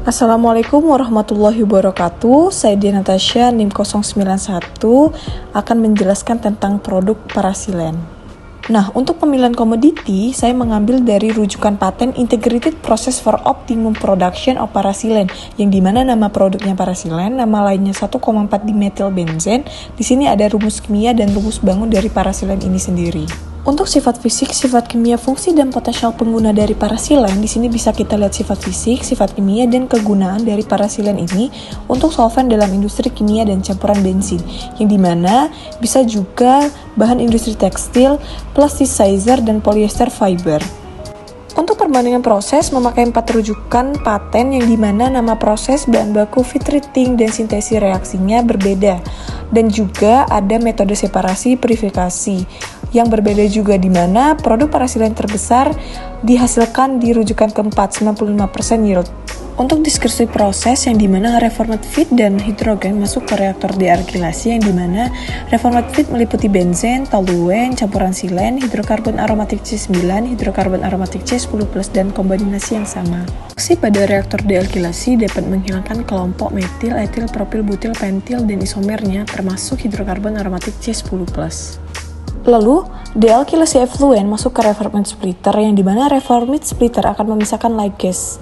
Assalamualaikum warahmatullahi wabarakatuh. Saya Dian Natasha, NIM 091, akan menjelaskan tentang produk parasilen. Nah, untuk pemilihan komoditi, saya mengambil dari rujukan paten Integrated Process for Optimum Production of Parasilen, yang dimana nama produknya parasilen, nama lainnya 1,4-dimetilbenzen. Di sini ada rumus kimia dan rumus bangun dari parasilen ini sendiri. Untuk sifat fisik, sifat kimia, fungsi, dan potensial pengguna dari parasilen, di sini bisa kita lihat sifat fisik, sifat kimia, dan kegunaan dari parasilen ini untuk solvent dalam industri kimia dan campuran bensin, yang dimana bisa juga bahan industri tekstil, plasticizer, dan polyester fiber. Untuk perbandingan proses, memakai 4 rujukan paten yang dimana nama proses, bahan baku, feed treating, dan sintesis reaksinya berbeda. Dan juga ada metode separasi purifikasi yang berbeda juga, di mana produk parasilen terbesar dihasilkan di rujukan keempat, 95% yield. Untuk deskripsi proses, yang dimana reformat feed dan hidrogen masuk ke reaktor dealkilasi, yang dimana reformat feed meliputi benzen, toluen, campuran silen, hidrokarbon aromatik C9, hidrokarbon aromatik C10+, dan kombinasi yang sama. Reaksi pada reaktor dealkilasi dapat menghilangkan kelompok metil, etil, propil, butil, pentil, dan isomernya, termasuk hidrokarbon aromatik C10+. Lalu, dealkilasi efluen masuk ke reformate splitter, yang dimana reformate splitter akan memisahkan ligase,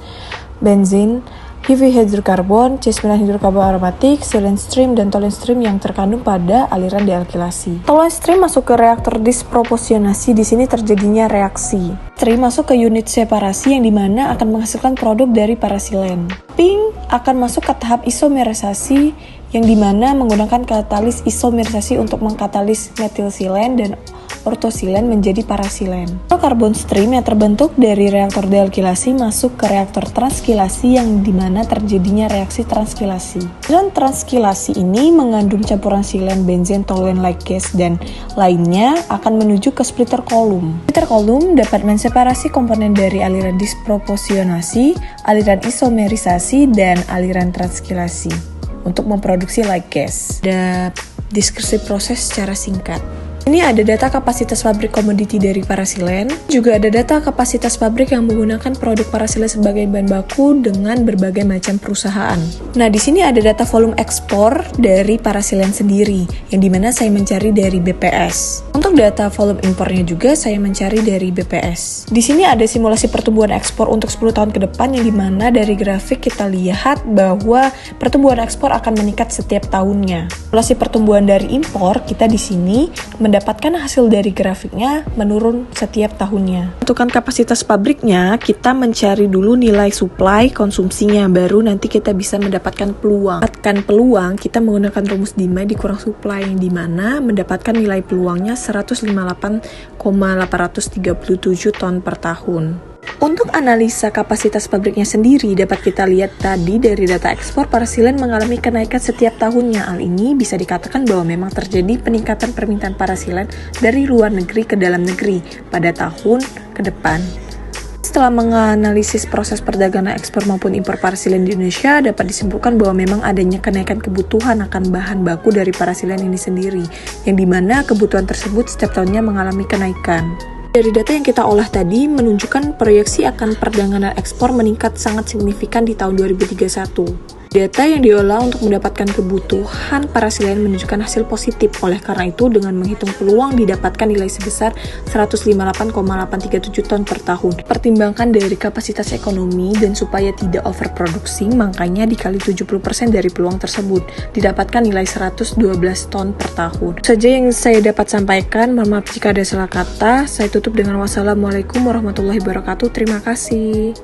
benzin, heavy hidrokarbon, C9 hidrokarbon aromatik, silane stream, dan toluene stream yang terkandung pada aliran dealkilasi. Toluene stream masuk ke reaktor disproporsionasi, di sini terjadinya reaksi. Stream masuk ke unit separasi, yang dimana akan menghasilkan produk dari parasilen. Pink akan masuk ke tahap isomerisasi, yang dimana menggunakan katalis isomerisasi untuk mengkatalis metilsilen dan ortosilen menjadi parasilen. Karbon stream yang terbentuk dari reaktor dealkilasi masuk ke reaktor transkilasi, yang dimana terjadinya reaksi transkilasi. Dan transkilasi ini mengandung campuran silen, benzen, toluen, ligase, dan lainnya akan menuju ke splitter kolom. Splitter kolom dapat menseparasi komponen dari aliran disproporsionasi, aliran isomerisasi, dan aliran transkilasi untuk memproduksi ligase. Ada deskripsi proses secara singkat. Ini ada data kapasitas pabrik komoditi dari parasilen, juga ada data kapasitas pabrik yang menggunakan produk parasilen sebagai bahan baku dengan berbagai macam perusahaan. Nah, di sini ada data volume ekspor dari parasilen sendiri, yang dimana saya mencari dari BPS. Untuk data volume impornya juga saya mencari dari BPS. Di sini ada simulasi pertumbuhan ekspor untuk 10 tahun ke depan, yang dimana dari grafik kita lihat bahwa pertumbuhan ekspor akan meningkat setiap tahunnya. Simulasi pertumbuhan dari impor, kita di sini mendapatkan hasil dari grafiknya menurun setiap tahunnya. Tentukan kapasitas pabriknya, kita mencari dulu nilai supply konsumsinya, baru nanti kita bisa mendapatkan peluang. Mendapatkan peluang, kita menggunakan rumus demand dikurang supply, yang dimana mendapatkan nilai peluangnya 158,837 ton per tahun. Untuk analisa kapasitas pabriknya sendiri, dapat kita lihat tadi dari data ekspor parasilen mengalami kenaikan setiap tahunnya. Hal ini bisa dikatakan bahwa memang terjadi peningkatan permintaan parasilen dari luar negeri ke dalam negeri pada tahun ke depan. Setelah menganalisis proses perdagangan ekspor maupun impor parasilen di Indonesia, dapat disimpulkan bahwa memang adanya kenaikan kebutuhan akan bahan baku dari parasilen ini sendiri, yang dimana kebutuhan tersebut setiap tahunnya mengalami kenaikan. Dari data yang kita olah tadi menunjukkan proyeksi akan perdagangan ekspor meningkat sangat signifikan di tahun 2031. Data yang diolah untuk mendapatkan kebutuhan parasilen menunjukkan hasil positif. Oleh karena itu, dengan menghitung peluang didapatkan nilai sebesar 158,837 ton per tahun. Pertimbangkan dari kapasitas ekonomi dan supaya tidak overproduksi, makanya dikali 70% dari peluang tersebut, didapatkan nilai 112 ton per tahun. Itu saja yang saya dapat sampaikan. Mohon maaf jika ada salah kata. Saya tutup dengan wassalamualaikum warahmatullahi wabarakatuh. Terima kasih.